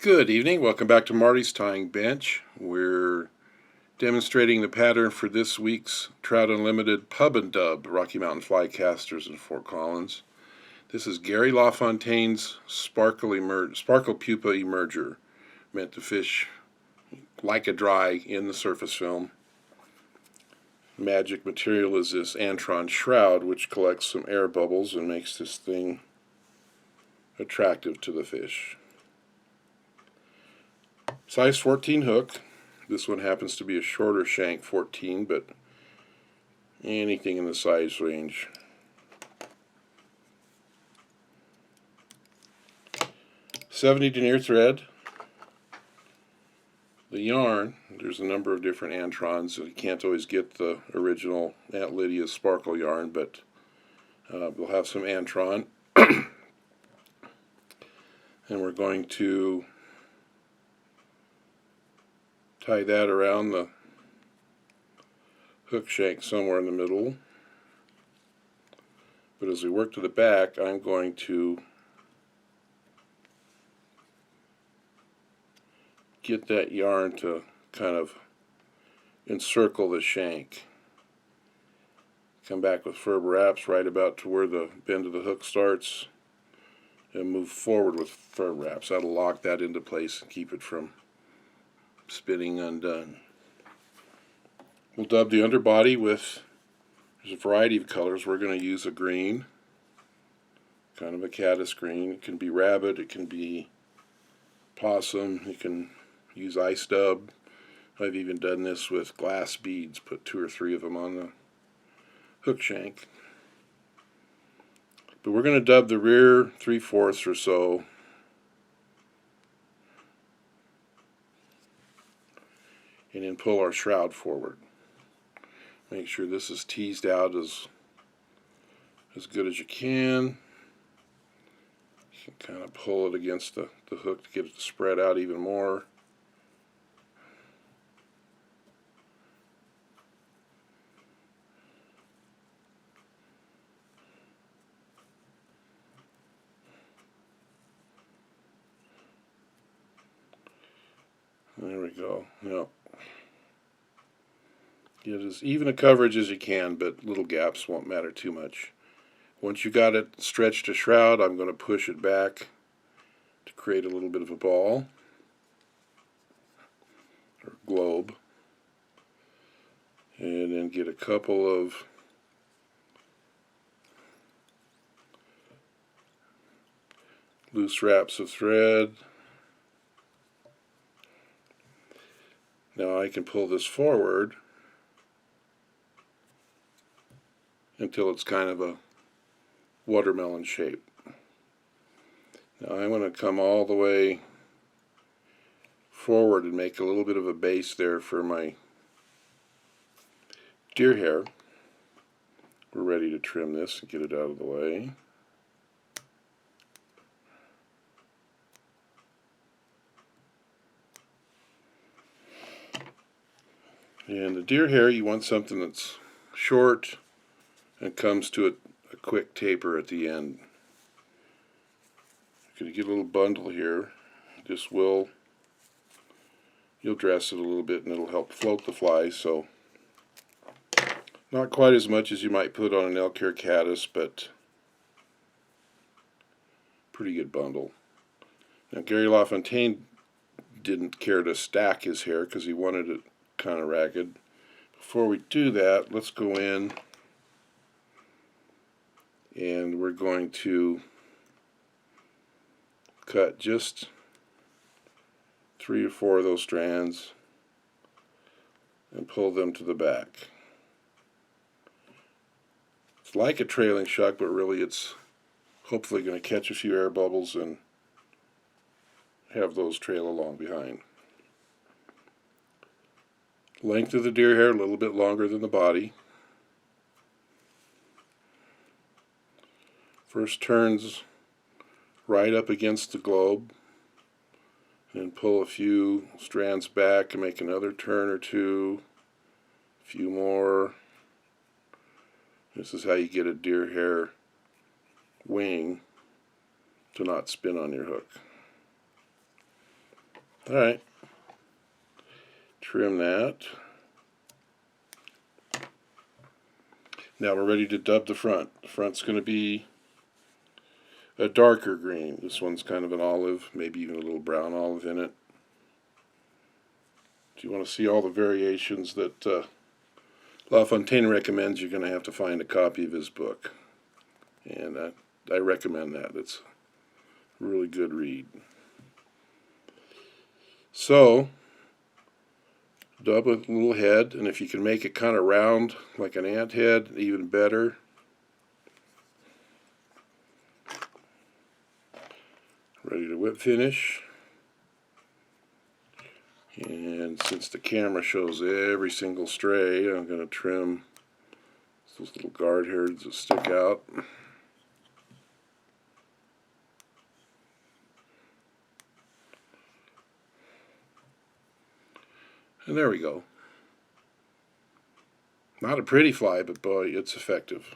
Good evening. Welcome back to Marty's Tying Bench. We're demonstrating the pattern for this week's Trout Unlimited Pub and Dub Rocky Mountain Fly Casters in Fort Collins. This is Gary LaFontaine's Sparkle Pupa Emerger, meant to fish like a dry in the surface film. Magic material is this Antron shroud, which collects some air bubbles and makes this thing attractive to the fish. Size 14 hook. This one happens to be a shorter shank 14, but anything in the size range. .70 denier thread. The yarn, there's a number of different Antrons. You can't always get the original Aunt Lydia's sparkle yarn, but we'll have some Antron. And we're going to tie that around the hook shank somewhere in the middle. But as we work to the back, I'm going to get that yarn to kind of encircle the shank. Come back with fur wraps right about to where the bend of the hook starts and move forward with fur wraps. That'll lock that into place and keep it from spinning undone. We'll dub the underbody with, there's a variety of colors. We're going to use a green, kind of a caddis green. It can be rabbit, it can be possum, you can use ice dub. I've even done this with glass beads, put 2 or 3 of them on the hook shank. But we're going to dub the rear 3/4 or so, and then pull our shroud forward. Make sure this is teased out as good as you can. You can kind of pull it against the hook to get it to spread out even more. There we go. Now, get as even a coverage as you can, but little gaps won't matter too much. Once you got it stretched to shroud, I'm going to push it back to create a little bit of a ball or globe, and then get a couple of loose wraps of thread. Now I can pull this forward until it's kind of a watermelon shape. Now I'm going to come all the way forward and make a little bit of a base there for my deer hair. We're ready to trim this and get it out of the way. And the deer hair, you want something that's short and comes to a quick taper at the end. You're going to get a little bundle here. You'll dress it a little bit and it'll help float the fly, so not quite as much as you might put on an elk hair caddis, but pretty good bundle. Now Gary LaFontaine didn't care to stack his hair because he wanted it kind of ragged. Before we do that, let's go in and we're going to cut just 3 or 4 of those strands and pull them to the back. It's like a trailing shuck, but really it's hopefully going to catch a few air bubbles and have those trail along behind. Length of the deer hair a little bit longer than the body. First turns right up against the globe and pull a few strands back and make another turn or two, a few more. This is how you get a deer hair wing to not spin on your hook. Alright, trim that. Now we're ready to dub the front. The front's going to be a darker green. This one's kind of an olive, maybe even a little brown olive in it. If you want to see all the variations that LaFontaine recommends, you're going to have to find a copy of his book. And I recommend that. It's a really good read. So, dub a little head, and if you can make it kind of round like an ant head, even better. Ready to whip finish. And since the camera shows every single stray, I'm going to trim those little guard hairs that stick out. And there we go. Not a pretty fly, but boy, it's effective.